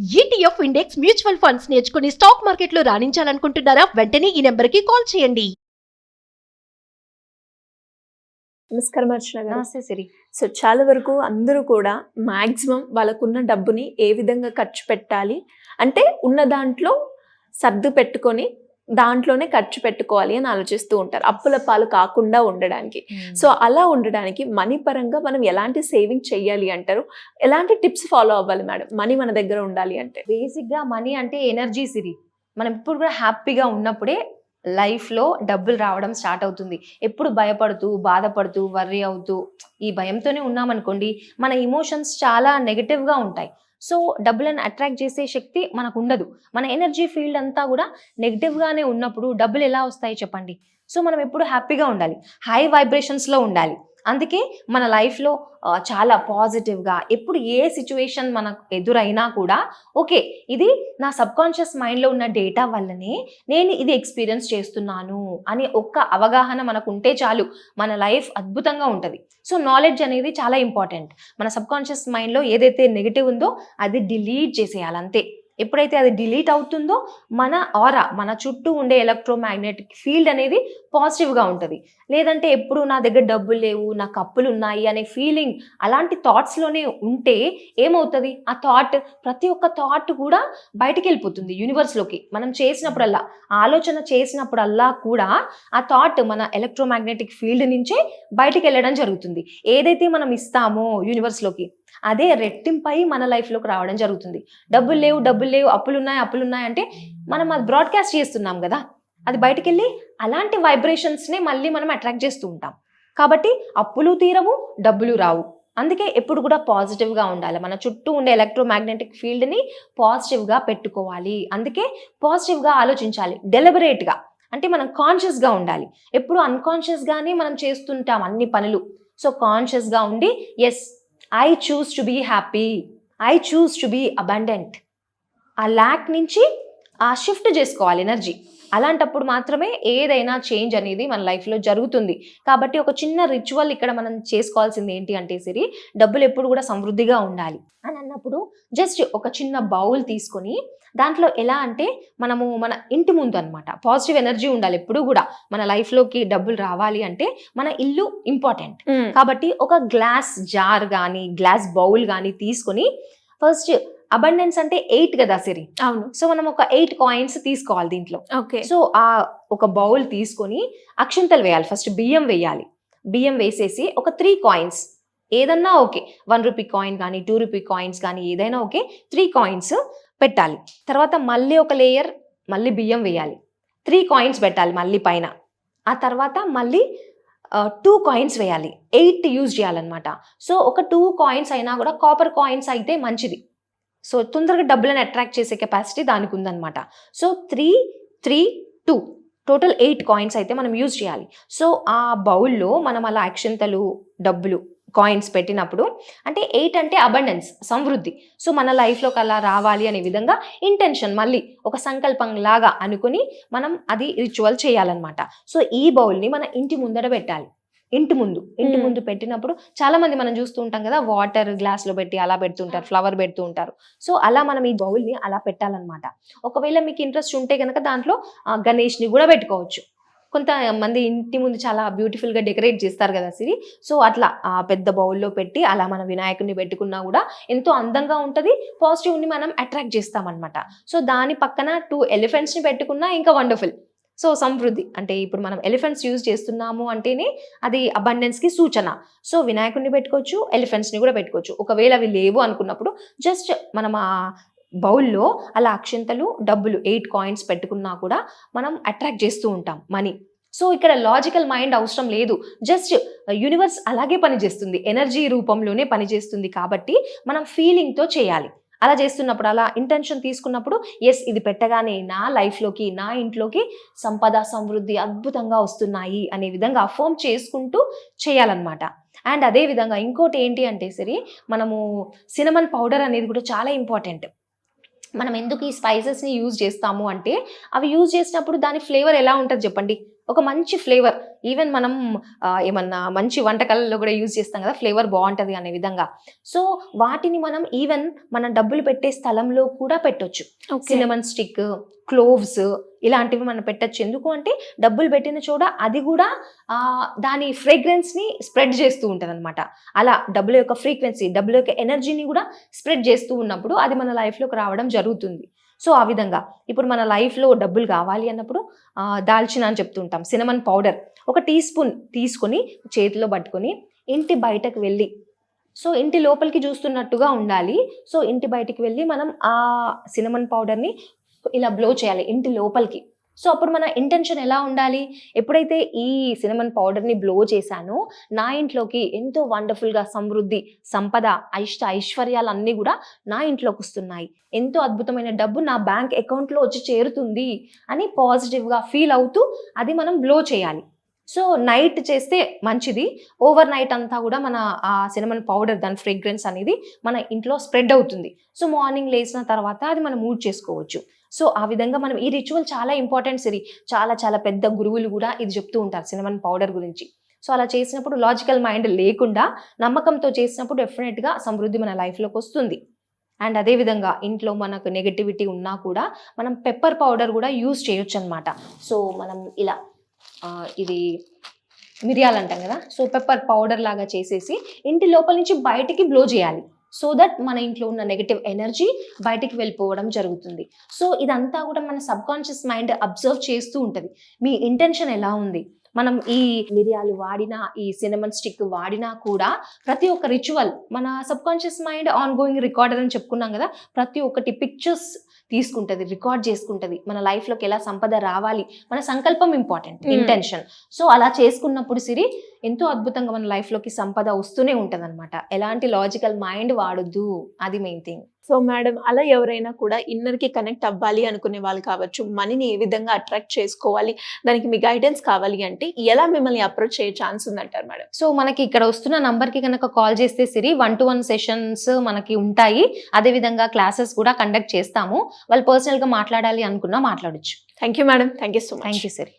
ETF index mutual funds నేర్చుకుని stock మార్కెట్లో రాణించాలనుకుంటున్నారా? వెంటనే ఈ నెంబర్కి కాల్ చేయండి. నమస్కారం అర్చన గారు. నమస్తే సిరి. సో చాలా వరకు అందరూ కూడా మాక్సిమం వాళ్ళకున్న డబ్బుని ఏ విధంగా ఖర్చు పెట్టాలి అంటే ఉన్న దాంట్లో సర్దు పెట్టుకొని దాంట్లోనే ఖర్చు పెట్టుకోవాలి అని ఆలోచిస్తూ ఉంటారు, అప్పుల పాలు కాకుండా ఉండడానికి. సో అలా ఉండడానికి మనీ పరంగా మనం ఎలాంటి సేవింగ్ చెయ్యాలి అంటారు? ఎలాంటి టిప్స్ ఫాలో అవ్వాలి మేడం మనీ మన దగ్గర ఉండాలి అంటే? బేసిక్ గా మనీ అంటే ఎనర్జీ సిరి. మనం ఇప్పుడు కూడా హ్యాపీగా ఉన్నప్పుడే లైఫ్ లో డబ్బులు రావడం స్టార్ట్ అవుతుంది. ఎప్పుడు భయపడుతూ బాధపడుతూ వర్రీ అవుతూ ఈ భయంతోనే ఉన్నామనుకోండి, మన ఇమోషన్స్ చాలా నెగటివ్ గా ఉంటాయి. సో డబ్బులను అట్రాక్ట్ చేసే శక్తి మనకు ఉండదు. మన ఎనర్జీ ఫీల్డ్ అంతా కూడా నెగిటివ్ గానే ఉన్నప్పుడు డబ్బులు ఎలా వస్తాయి చెప్పండి? సో మనం ఎప్పుడు హ్యాపీగా ఉండాలి, హై వైబ్రేషన్స్ లో ఉండాలి. అందుకే మన లైఫ్లో చాలా పాజిటివ్గా ఎప్పుడు ఏ సిచ్యువేషన్ మనకు ఎదురైనా కూడా ఓకే, ఇది నా సబ్కాన్షియస్ మైండ్లో ఉన్న డేటా వల్లనే నేను ఇది ఎక్స్పీరియన్స్ చేస్తున్నాను అని ఒక్క అవగాహన మనకు ఉంటే చాలు, మన లైఫ్ అద్భుతంగా ఉంటుంది. సో నాలెడ్జ్ అనేది చాలా ఇంపార్టెంట్. మన సబ్కాన్షియస్ మైండ్లో ఏదైతే నెగిటివ్ ఉందో అది డిలీట్ చేసేయాలి అంతే. ఎప్పుడైతే అది డిలీట్ అవుతుందో మన ఆరా, మన చుట్టూ ఉండే ఎలక్ట్రోమాగ్నెటిక్ ఫీల్డ్ అనేది పాజిటివ్గా ఉంటుంది. లేదంటే ఎప్పుడు నా దగ్గర డబ్బులు లేవు, నాకు అప్పులు ఉన్నాయి అనే ఫీలింగ్ అలాంటి థాట్స్లోనే ఉంటే ఏమవుతుంది? ఆ థాట్, ప్రతి ఒక్క థాట్ కూడా బయటికి వెళ్ళిపోతుంది యూనివర్స్లోకి. మనం చేసినప్పుడల్లా, ఆలోచన చేసినప్పుడల్లా కూడా ఆ థాట్ మన ఎలక్ట్రోమాగ్నెటిక్ ఫీల్డ్ నుంచే బయటికి వెళ్ళడం జరుగుతుంది. ఏదైతే మనం ఇస్తామో యూనివర్స్లోకి అదే రెట్టింపై మన లైఫ్లోకి రావడం జరుగుతుంది. డబ్బులు లేవు, డబ్బులు లేవు, అప్పులున్నాయి అంటే మనం అది బ్రాడ్కాస్ట్ చేస్తున్నాం కదా, అది బయటికి వెళ్ళి అలాంటి వైబ్రేషన్స్నే మళ్ళీ మనం అట్రాక్ట్ చేస్తూ ఉంటాం. కాబట్టి అప్పులు తీరవు, డబ్బులు రావు. అందుకే ఎప్పుడు కూడా పాజిటివ్గా ఉండాలి. మన చుట్టూ ఉండే ఎలక్ట్రోమాగ్నెటిక్ ఫీల్డ్ని పాజిటివ్గా పెట్టుకోవాలి. అందుకే పాజిటివ్గా ఆలోచించాలి, డెలిబరేట్గా. అంటే మనం కాన్షియస్గా ఉండాలి. ఎప్పుడు అన్కాన్షియస్గానే మనం చేస్తుంటాం అన్ని పనులు. సో కాన్షియస్గా ఉండి yes, I choose to be happy, I choose to be abundant. ఆ ల్యాక్ నుంచి ఆ షిఫ్ట్ చేసుకోవాలి ఎనర్జీ. అలాంటప్పుడు మాత్రమే ఏదైనా చేంజ్ అనేది మన లైఫ్లో జరుగుతుంది. కాబట్టి ఒక చిన్న రిచువల్ ఇక్కడ మనం చేసుకోవాల్సింది ఏంటి అంటే సిరి, డబ్బులు ఎప్పుడు కూడా సమృద్ధిగా ఉండాలి అని అన్నప్పుడు జస్ట్ ఒక చిన్న బౌల్ తీసుకొని దాంట్లో ఎలా అంటే మనము మన ఇంటి ముందు అనమాట పాజిటివ్ ఎనర్జీ ఉండాలి. ఎప్పుడు కూడా మన లైఫ్లోకి డబ్బులు రావాలి అంటే మన ఇల్లు ఇంపార్టెంట్. కాబట్టి ఒక గ్లాస్ జార్ కానీ గ్లాస్ బౌల్ కానీ తీసుకొని ఫస్ట్, అబండెన్స్ అంటే 8 కదా సిరి? అవును. సో మనం ఒక 8 కాయిన్స్ తీసుకోవాలి దీంట్లో. ఓకే. సో ఆ ఒక బౌల్ తీసుకొని అక్షింతలు వేయాలి. ఫస్ట్ బియ్యం వేయాలి. బియ్యం వేసేసి ఒక 3 కాయిన్స్ ఏదన్నా ఓకే, 1 రూపీ కాయిన్ కానీ 2 రూపీ కాయిన్స్ కానీ ఏదైనా ఓకే, 3 కాయిన్స్ పెట్టాలి. తర్వాత మళ్ళీ ఒక లేయర్ మళ్ళీ బియ్యం వేయాలి, 3 కాయిన్స్ పెట్టాలి మళ్ళీ పైన. ఆ తర్వాత మళ్ళీ 2 కాయిన్స్ వేయాలి, 8 యూజ్ చేయాలన్నమాట. సో ఒక 2 కాయిన్స్ అయినా కూడా కాపర్ కాయిన్స్ అయితే మంచిది. సో తొందరగా డబ్బులను అట్రాక్ట్ చేసే కెపాసిటీ దానికి ఉందన్నమాట. సో 3, 3, 2 టోటల్ 8 కాయిన్స్ అయితే మనం యూజ్ చేయాలి. సో ఆ బౌల్లో మనం అలా అక్షంతలు, డబ్బులు, కాయిన్స్ పెట్టినప్పుడు అంటే 8 అంటే అబండెన్స్, సమృద్ధి. సో మన లైఫ్లోకి అలా రావాలి అనే విధంగా ఇంటెన్షన్ మళ్ళీ ఒక సంకల్పం లాగా అనుకుని మనం అది రిచువల్ చేయాలన్నమాట. సో ఈ బౌల్ని మన ఇంటి ముందర పెట్టాలి. ఇంటి ముందు పెట్టినప్పుడు చాలా మంది మనం చూస్తూ ఉంటాం కదా, వాటర్ గ్లాస్లో పెట్టి అలా పెడుతుంటారు, ఫ్లవర్ పెడుతూ ఉంటారు. సో అలా మనం ఈ బౌల్ని అలా పెట్టాలన్నమాట. ఒకవేళ మీకు ఇంట్రెస్ట్ ఉంటే కనుక దాంట్లో గణేష్ని కూడా పెట్టుకోవచ్చు. కొంతమంది ఇంటి ముందు చాలా బ్యూటిఫుల్గా డెకరేట్ చేస్తారు కదా సిరి. సో అట్లా ఆ పెద్ద బౌల్లో పెట్టి అలా మన వినాయకుడిని పెట్టుకున్నా కూడా ఎంతో అందంగా ఉంటుంది, పాజిటివ్ని మనం అట్రాక్ట్ చేస్తామన్నమాట. సో దాని పక్కన 2 ఎలిఫెంట్స్ని పెట్టుకున్నా ఇంకా వండర్ఫుల్. సో సమృద్ధి అంటే ఇప్పుడు మనం ఎలిఫెంట్స్ యూజ్ చేస్తున్నాము అంటేనే అది అబండెన్స్కి సూచన. సో వినాయకుడిని పెట్టుకోవచ్చు, ఎలిఫెంట్స్ని కూడా పెట్టుకోవచ్చు. ఒకవేళ అవి లేవు అనుకున్నప్పుడు జస్ట్ మనం ఆ బౌల్లో అలా అక్షింతలు, డబ్బులు 8 కాయిన్స్ పెట్టుకున్నా కూడా మనం అట్రాక్ట్ చేస్తూ ఉంటాం మనీ. సో ఇక్కడ లాజికల్ మైండ్ అవసరం లేదు, జస్ట్ యూనివర్స్ అలాగే పనిచేస్తుంది, ఎనర్జీ రూపంలోనే పనిచేస్తుంది. కాబట్టి మనం ఫీలింగ్తో చేయాలి. అలా చేస్తున్నప్పుడు, అలా ఇంటెన్షన్ తీసుకున్నప్పుడు ఎస్, ఇది పెట్టగానే నా లైఫ్లోకి, నా ఇంట్లోకి సంపద, సమృద్ధి అద్భుతంగా వస్తున్నాయి అనే విధంగా అఫర్మ్ చేసుకుంటూ చేయాలన్నమాట. అండ్ అదే విధంగా ఇంకోటి ఏంటి అంటే సరే, మనము సినమన్ పౌడర్ అనేది కూడా చాలా ఇంపార్టెంట్. మనం ఎందుకు ఈ స్పైసెస్ని యూజ్ చేస్తాము అంటే అవి యూజ్ చేసినప్పుడు దాని ఫ్లేవర్ ఎలా ఉంటుంది చెప్పండి? ఒక మంచి ఫ్లేవర్, ఈవెన్ మనం ఏమన్నా మంచి వంటకాలలో కూడా యూజ్ చేస్తాం కదా, ఫ్లేవర్ బాగుంటది అనే విధంగా. సో వాటిని మనం ఈవెన్ మన డబ్బులు పెట్టే స్థలంలో కూడా పెట్టొచ్చు. సినమన్ స్టిక్, క్లోవ్స్ ఇలాంటివి మనం పెట్టచ్చు. ఎందుకు అంటే డబ్బులు పెట్టిన చోట అది కూడా దాని ఫ్రేగ్రెన్స్ ని స్ప్రెడ్ చేస్తూ ఉంటుంది అనమాట. అలా డబ్బుల యొక్క ఫ్రీక్వెన్సీ, డబ్బుల యొక్క ఎనర్జీని కూడా స్ప్రెడ్ చేస్తూ ఉన్నప్పుడు అది మన లైఫ్లోకి రావడం జరుగుతుంది. సో ఆ విధంగా ఇప్పుడు మన లైఫ్లో డబ్బులు కావాలి అన్నప్పుడు దాల్చిన అని చెప్తుంటాం, సినమన్ పౌడర్ 1 టీ స్పూన్ తీసుకొని చేతిలో పట్టుకొని ఇంటి బయటకు వెళ్ళి, సో ఇంటి లోపలికి చూస్తున్నట్టుగా ఉండాలి. సో ఇంటి బయటికి వెళ్ళి మనం ఆ సినమన్ పౌడర్ని ఇలా బ్లో చేయాలి ఇంటి లోపలికి. సో అప్పుడు మన ఇంటెన్షన్ ఎలా ఉండాలి, ఎప్పుడైతే ఈ సినమన్ పౌడర్ని బ్లో చేశానో నా ఇంట్లోకి ఎంతో వండర్ఫుల్గా సమృద్ధి, సంపద, ఐశ్వర్యాలు అన్నీ కూడా నా ఇంట్లోకి వస్తున్నాయి, ఎంతో అద్భుతమైన డబ్బు నా బ్యాంక్ అకౌంట్లో వచ్చి చేరుతుంది అని పాజిటివ్గా ఫీల్ అవుతూ అది మనం బ్లో చేయాలి. సో నైట్ చేస్తే మంచిది. ఓవర్ నైట్ అంతా కూడా మన ఆ సినమన్ పౌడర్ దాని ఫ్రేగ్రెన్స్ అనేది మన ఇంట్లో స్ప్రెడ్ అవుతుంది. సో మార్నింగ్ లేచిన తర్వాత అది మనం మూడ్ చేసుకోవచ్చు. సో ఆ విధంగా మనం ఈ రిచువల్ చాలా ఇంపార్టెంట్ సిరి. చాలా చాలా పెద్ద గురువులు కూడా ఇది చెప్తూ ఉంటారు సినమన్ పౌడర్ గురించి. సో అలా చేసినప్పుడు లాజికల్ మైండ్ లేకుండా నమ్మకంతో చేసినప్పుడు డెఫినెట్గా సమృద్ధి మన లైఫ్లోకి వస్తుంది. అండ్ అదేవిధంగా ఇంట్లో మనకు నెగటివిటీ ఉన్నా కూడా మనం పెప్పర్ పౌడర్ కూడా యూజ్ చేయొచ్చు అనమాట. సో మనం ఇలా ఇది మిరియాలు అంటాం కదా, సో పెప్పర్ పౌడర్ లాగా చేసేసి ఇంటి లోపల నుంచి బయటికి బ్లో చేయాలి. సో దట్ మన ఇంట్లో ఉన్న నెగటివ్ ఎనర్జీ బయటికి వెళ్ళిపోవడం జరుగుతుంది. సో ఇదంతా కూడా మన సబ్కాన్షియస్ మైండ్ అబ్జర్వ్ చేస్తూ ఉంటుంది, మీ ఇంటెన్షన్ ఎలా ఉంది. మనం ఈ మిరియాలు వాడినా, ఈ సినమన్ స్టిక్ వాడినా కూడా ప్రతి ఒక్క రిచువల్ మన subconscious mind on going recorder అని చెప్పుకున్నాం కదా, ప్రతి ఒక్కటి పిక్చర్స్ తీసుకుంటుంది, రికార్డ్ చేసుకుంటుంది. మన లైఫ్లోకి ఎలా సంపద రావాలి, మన సంకల్పం ఇంపార్టెంట్, ఇంటెన్షన్. సో అలా చేసుకున్నప్పుడు సిరి ఎంతో అద్భుతంగా మన లైఫ్లోకి సంపద వస్తూనే ఉంటుంది అనమాట. ఎలాంటి లాజికల్ మైండ్ వాడొద్దు, అది మెయిన్ థింగ్. సో మేడం, అలా ఎవరైనా కూడా ఇన్నర్కి కనెక్ట్ అవ్వాలి అనుకునే వాళ్ళు కావచ్చు, మనీని ఏ విధంగా అట్రాక్ట్ చేసుకోవాలి, దానికి మీ గైడెన్స్ కావాలి అంటే ఎలా మిమ్మల్ని అప్రోచ్ చేయ ఛాన్స్ ఉందంటారు మేడం? సో మనకి ఇక్కడ వస్తున్న నంబర్కి కనుక కాల్ చేస్తే సిరి 1-to-1 సెషన్స్ మనకి ఉంటాయి. అదేవిధంగా క్లాసెస్ కూడా కండక్ట్ చేస్తాము. వాళ్ళు పర్సనల్గా మాట్లాడాలి అనుకున్నా మాట్లాడొచ్చు. Thank you madam, thank you so much. Thank you Siri.